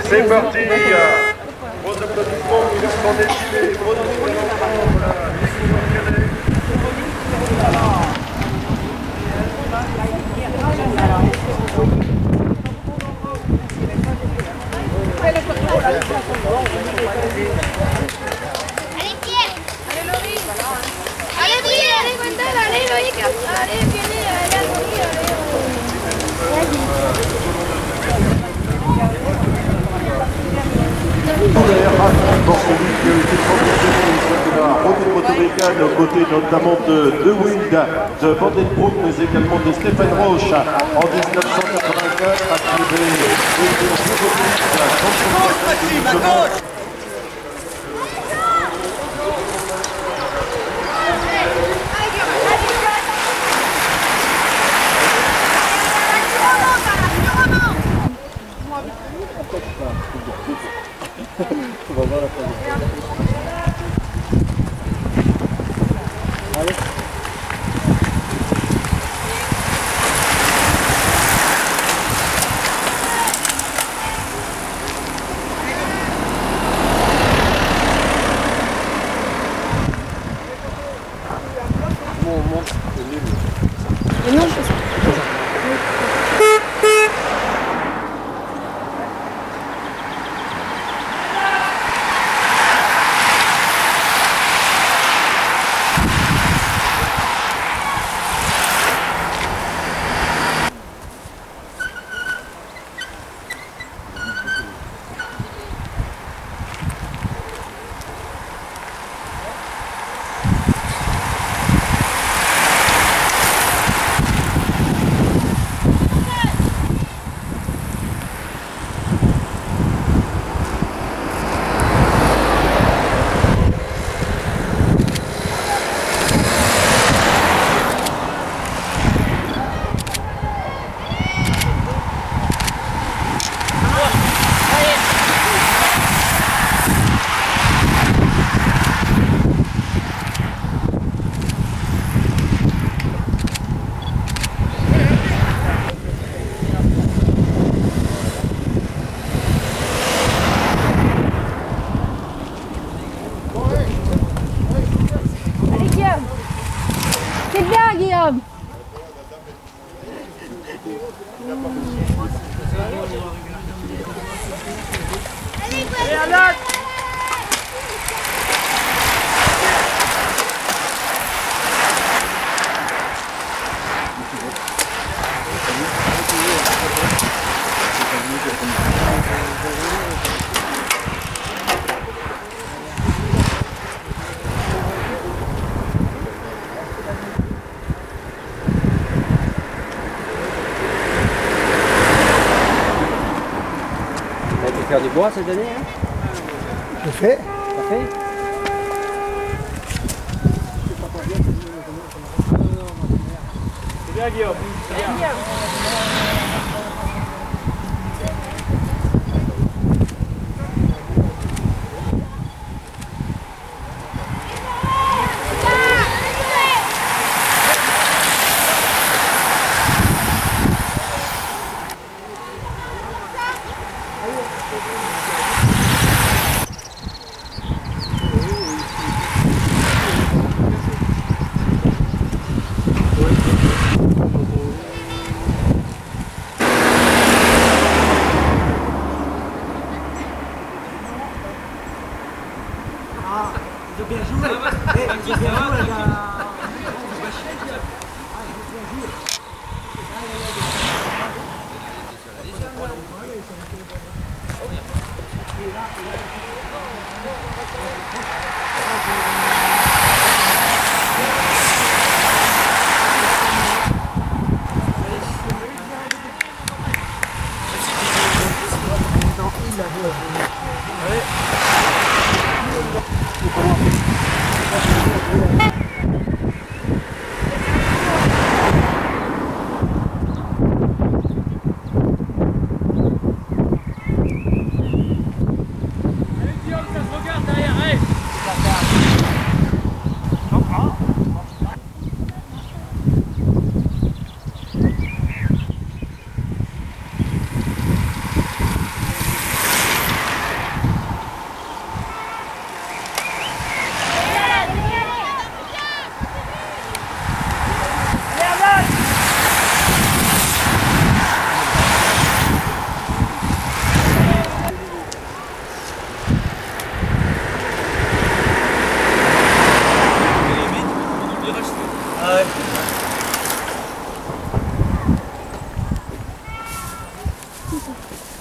C'est parti. Gros applaudissements, nous sommes défilés. Gros applaudissements, voilà. Allez Pierre. Allez Laurie. Allez Brielle, allez Gwendal, allez Loïc. Allez Vianney, allez Laurie, allez. Motoricane aux côtés notamment de Wild, de Vandenbroek, mais également de Stéphane Roche en 1984, attribué On va voir la fin. Allez. Bon, on monte, c'est nul. Mais non, c'est bien Guillaume. Allez Arnold. On va te faire du bois cette année, hein? Je fais. T'as fait? C'est bien Guillaume. C'est bien. Ils ont bien joué. Ils ont bien joué, les gars. Allez Guillaume, ça se regarde derrière, allez.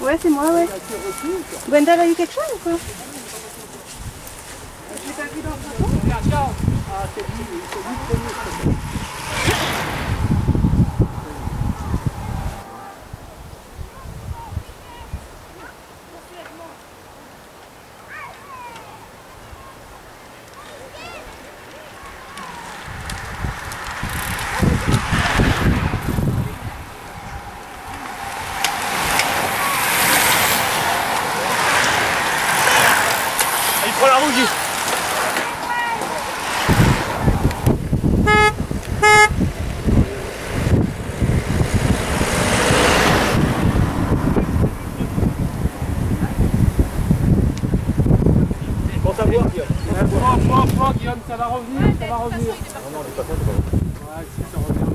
Ouais, c'est moi, ouais. Gwendal a eu quelque chose ou quoi? Il prend la rouge. Bon, ça boit, Guillaume. Guillaume, ça va revenir, ça va revenir. Non, non, pas contre. Ouais, si, ça revient.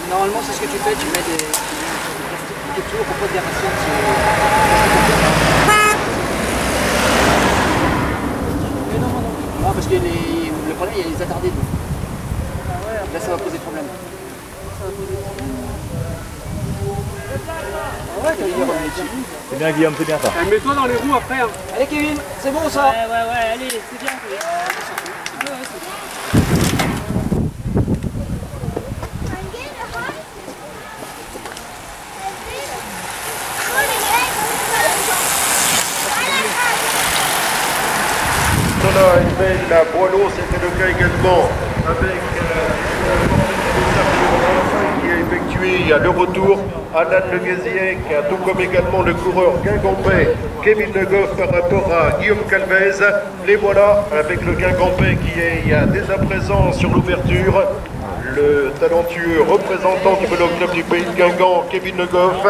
Normalement, c'est ce que tu fais, tu mets des plastiques autour pour pas de déracier. Mais non, non, non. Non, parce que le problème, il y a les attardés dedans. Là, ça va poser problème. C'est bien, Guillaume, c'est bien ça. Mets-toi dans les roues après. Hein. Allez, Kevin, c'est bon ça? Ouais, allez, c'est bien. La Boileau, c'était le cas également avec qui a effectué le retour Alan Le Gaziec, tout comme également le coureur Guingampais Kevin Le Goff par rapport à Guillaume Calvez. Les voilà avec le Guingampais qui est dès à présent sur l'ouverture. Le talentueux représentant du Vélo Club du Pays de Guingamp, Kevin Le Goff.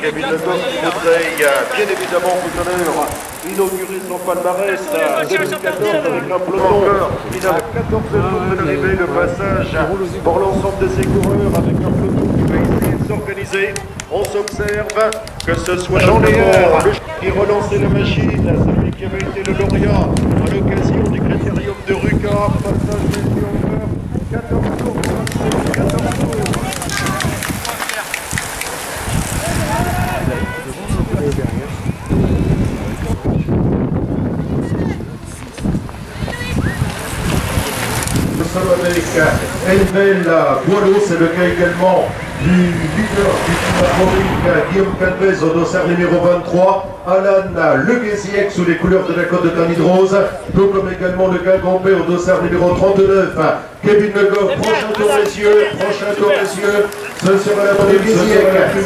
Kevin Le Goff qui voudrait bien évidemment tout à l'heure inaugurer son palmarès en 2014 avec un peloton. Il a 14 jours de l'arrivée, le passage pour l'ensemble de ses coureurs avec un peloton qui va essayer de s'organiser. On s'observe que ce soit Jean Léard qui relançait la machine, celui qui avait été le lauréat à l'occasion du critérium de Ruka. Passage de 14 tours, 14 tours. Nous sommes avec Envel Boileau, c'est le cas également du leader du team fabrique Guillaume Calvez au dossard numéro 23, Alan Le Gaziec sous les couleurs de la côte de Canidrose, tout comme également le Guingampais au dossard numéro 39, Kevin Le Goff. Prochain tour messieurs, ce sera la prime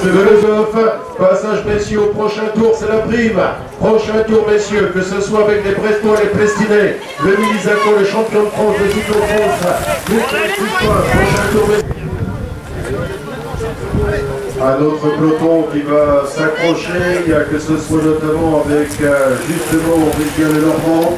de Le Goff. Passage messieurs au prochain tour, c'est la prime. Prochain tour messieurs, que ce soit avec les Brestois, les Plestinais, le Milizaco, le champion de France, le cyclo France, prochain tour messieurs. Un autre peloton qui va s'accrocher, il y a que ce soit notamment avec justement Aurélien Lenormand,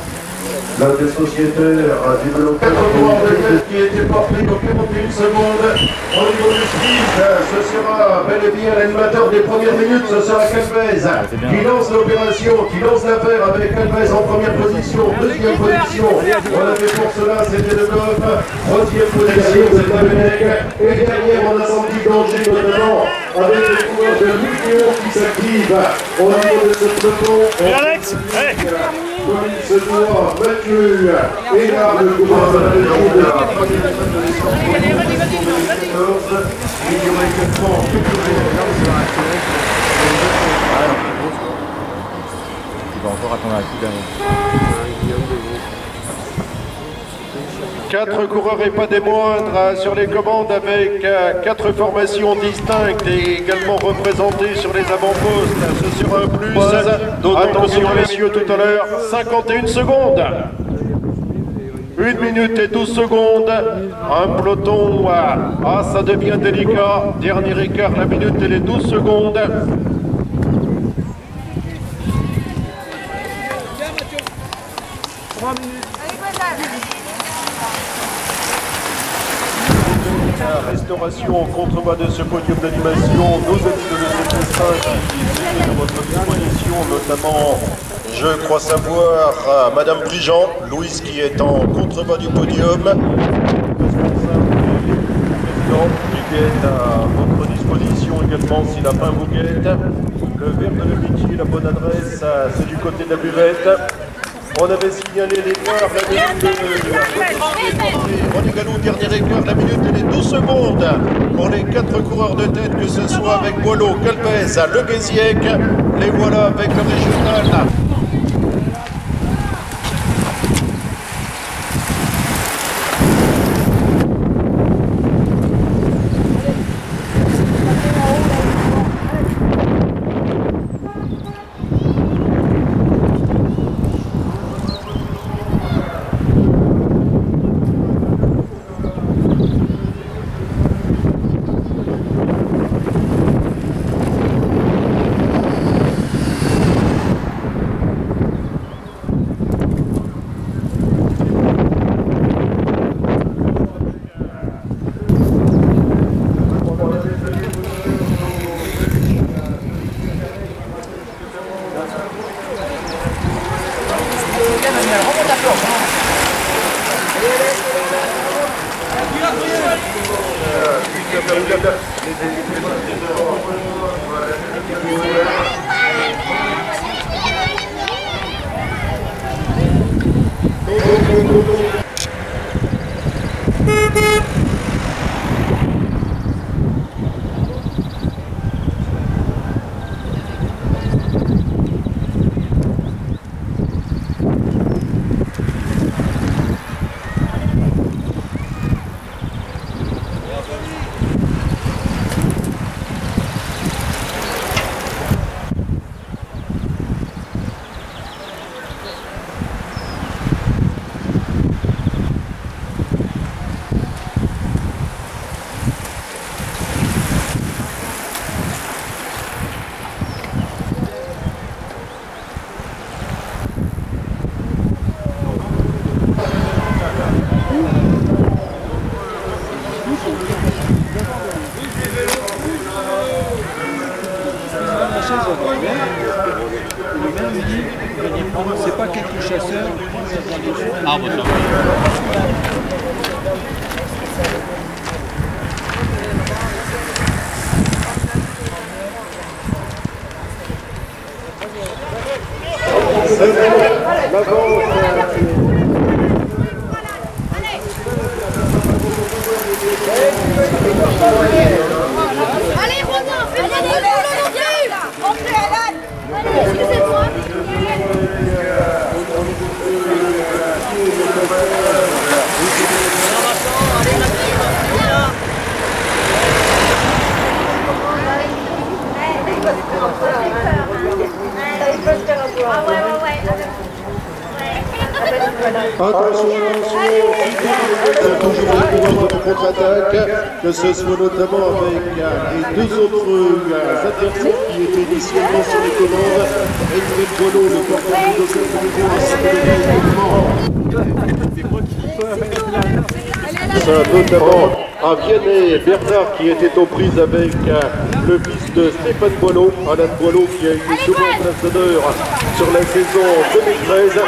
l'un des sociétaires du vélo qui a été porté au 41 secondes. Au niveau du sprint, ce sera bel et bien l'animateur des premières minutes, ce sera Calvez qui lance l'opération, qui lance l'affaire avec Calvez en première position, deuxième position. On avait pour cela, c'était Le Goff, troisième position, c'était Benec, et derrière on a senti danger notamment avec les coureurs de Lucio qui s'activent au niveau de ce peloton. Alex, Comme il se doit, battu, et là le coureur de la Légion de la première position pour le 2014, il y aurait également quelques il va encore attendre un coup dernier. 4 coureurs et pas des moindres sur les commandes avec 4 formations distinctes et également représentées sur les avant-postes. Ce sera un plus. Attention messieurs, tout à l'heure, 51 secondes. 1 minute et 12 secondes. Un peloton, ça devient délicat. Dernier écart, la minute et les 12 secondes. La restauration en contrebas de ce podium d'animation, nos amis de l'ECP5 qui sont à votre disposition, notamment, je crois savoir, Madame Prigent, Louise qui est en contrebas du podium. Président qui est à votre disposition également si la faim vous guette. Le verre de l'amitié, la bonne adresse, c'est du côté de la buvette. On avait signalé l'écart, la minute de René Galou, dernier écart, la minute et les 12 secondes pour les 4 coureurs de tête, que ce soit avec Boileau, Calpès, Le Guéziec, les voilà avec le régional. C'est pas quelques chasseurs. Ah, bon, ça Allez, Romain, fais-moi des volontaires. Entrez à l'âne. Allez, excusez-moi. Attention, toujours les coureurs de contre-attaque, que ce soit notamment avec les 2 autres adversaires qui étaient initialement sur les commandes, Edmond Boileau, le porteur du dossier notamment à Vianney et Bernard qui étaient aux prises avec le fils de Stéphane Boileau, Alain Boileau qui a été souvent ambassadeur sur la saison 2013.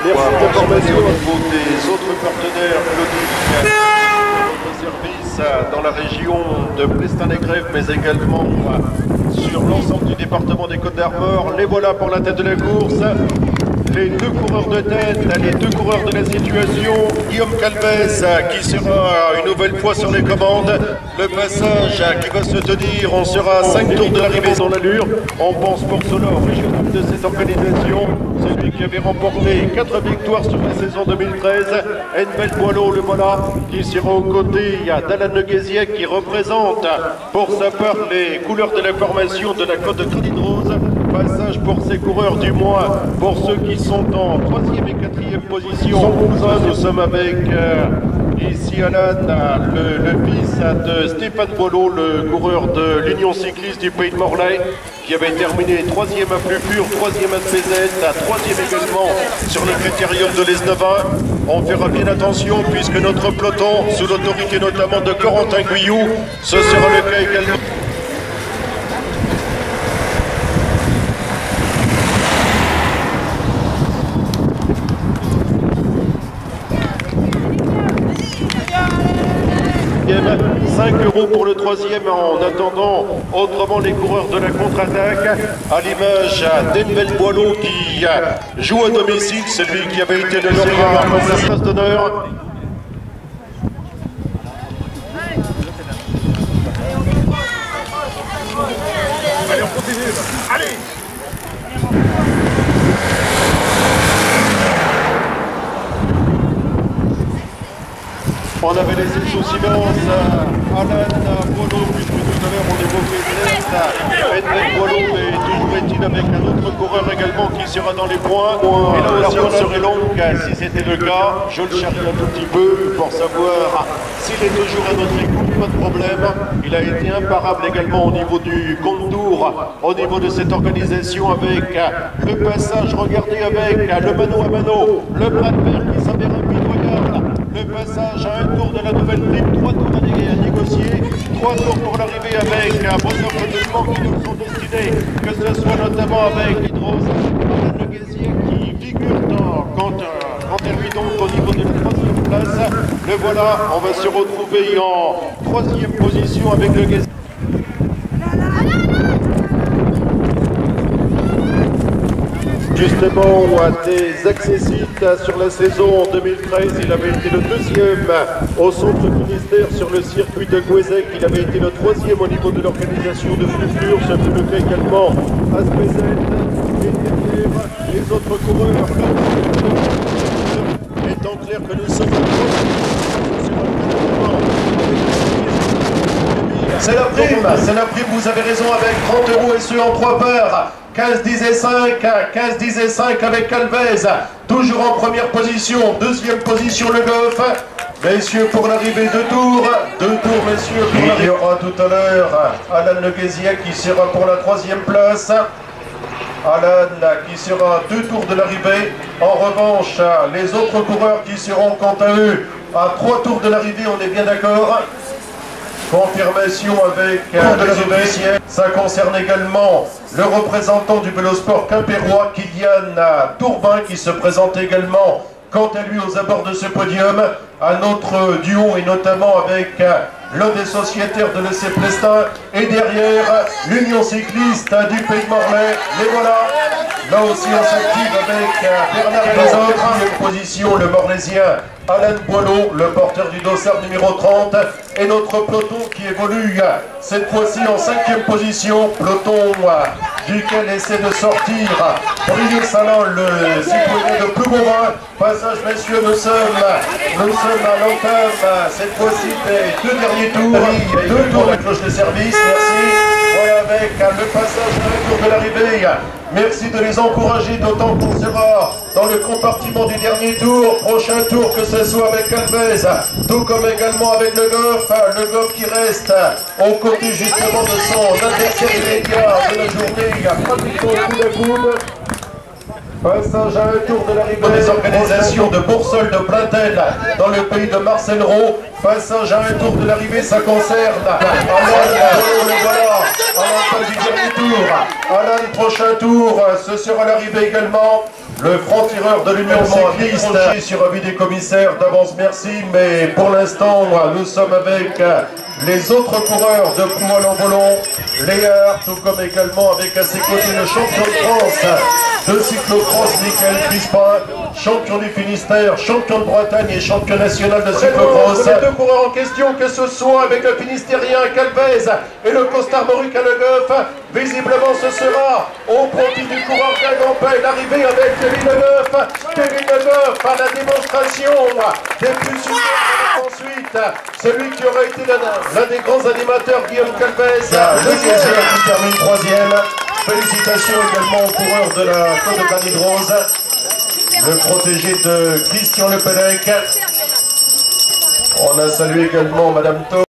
Merci d'information au niveau des autres partenaires de service dans la région de Plestin-les-Grèves, mais également sur l'ensemble du département des Côtes-d'Armor. Les voilà pour la tête de la course. les deux coureurs de tête, les deux coureurs de la situation. Guillaume Calvez qui sera une nouvelle fois sur les commandes. Le passage qui va se tenir, on sera à 5 tours de l'arrivée dans l'allure. On pense pour cela au régional de cette organisation. Celui qui avait remporté 4 victoires sur la saison 2013. Enbel Boileau, le voilà, qui sera aux côtés d'Alan Le Guéziec qui représente pour sa part les couleurs de la formation de la côte de Crédit Rose. Passage pour ces coureurs du mois, pour ceux qui sont en 3e et 4e position. Nous sommes avec ici Alan, le fils de Stéphane Boileau, le coureur de l'Union cycliste du Pays de Morlaix, qui avait terminé 3e à Flufur, 3e à Spézette, 3e également sur le critérium de l'Esnevin. On fera bien attention puisque notre peloton, sous l'autorité notamment de Corentin Guyou, ce sera le cas également. €5 pour le 3e en attendant autrement les coureurs de la contre-attaque, à l'image d'Enbel Boileau qui joue à domicile, celui qui avait été le sera comme la place d'honneur. Allez, on continue. Allez. On avait laissé sous silence Alan Boileau, puisque tout à l'heure on évoquait Enbel Boileau, mais toujours est-il avec un autre coureur également qui sera dans les points. Et là, la route serait longue si c'était le cas. Je le charrie un tout petit peu pour savoir s'il est toujours à notre écoute, pas de problème. Il a été imparable également au niveau du contour, au niveau de cette organisation avec le passage, regardez avec le mano à mano, le bras de fer qui s'avère rapide, regarde. Le passage à un tour de la nouvelle prime, 3 tours à négocier, 3 tours pour l'arrivée avec un bon applaudissement qui nous sont destinés, que ce soit notamment avec l'Hydros, Alan Le Guéziec qui figure quand elle lui donc au niveau de la 3e place. Le voilà, on va se retrouver en 3e position avec Le Guéziec. Justement, des accessites sur la saison 2013, il avait été le 2e au centre Finistère sur le circuit de Gouézec. Il avait été le 3e au niveau de l'organisation de Flufur. Ce fut le cas également à Spézette. Et les autres coureurs, étant clair que nous sommes c'est la prime, vous avez raison, avec 30 € et ce en 3 parts. 15, 10 et 5, 15, 10 et 5 avec Calvez, toujours en première position, 2e position Le Goff. Messieurs, pour l'arrivée, 2 tours, messieurs, pour l'arrivée. Il y aura tout à l'heure Alan Le Guéziec qui sera pour la 3e place. Alan qui sera à 2 tours de l'arrivée. En revanche, les autres coureurs qui seront quant à eux à 3 tours de l'arrivée, on est bien d'accord. Confirmation avec les officiels. Ça concerne également le représentant du vélosport quimpérois, Kylian Tourbin, qui se présente également, quant à lui, aux abords de ce podium. Un autre duo, et notamment avec l'un des sociétaires de l'EC Plestin, et derrière l'Union cycliste du Pays de Morlaix. Les voilà. Là aussi, on s'active avec Bernard et les autres. En position, le Morlaisien Alan Boileau, le porteur du dossard numéro 30, et notre peloton qui évolue cette fois-ci en 5e position, peloton duquel essaie de sortir Brieux Salin, le citoyen de Plougorin. Passage, messieurs, nous sommes à l'entame cette fois-ci des 2 derniers tours, 2 tours de la cloche de service, merci. Voilà, avec le passage à un tour de l'arrivée. Merci de les encourager, d'autant qu'on sera dans le compartiment du dernier tour. Prochain tour, que ce soit avec Calvez, tout comme également avec Le Goff qui reste aux côtés justement de son adversaire immédiat de la journée, pratiquement coup à coup. Passage à un tour de l'arrivée des organisations de Boursole de Plaintel dans le pays de Marcel Roux. Passage à un tour de l'arrivée, ça concerne Alan du dernier tour. Alan, prochain tour, ce sera l'arrivée également. Le franc-tireur de l'Union cycliste sur avis des commissaires d'avance, merci. Mais pour l'instant, nous sommes avec les autres coureurs de Proual en volant, Léard, tout comme également avec à ses côtés le champion de France de cyclocross, Michael Crispin, champion du Finistère, champion de Bretagne et champion national de cyclocross. Les deux coureurs en question, que ce soit avec le Finistérien Calvez et le Costarmoric à Le Goff, visiblement ce sera au profit du coureur Guingampais, l'arrivée avec Kevin Le Goff. Kevin Le Goff à la démonstration des plus super. Ensuite, celui qui aurait été l'un des grands animateurs, Guillaume Calvez, le Guézier qui termine troisième. Félicitations également aux coureurs de la Côte de Granit-Rose, le protégé de Christian Le Pellec. On a salué également Madame Thau.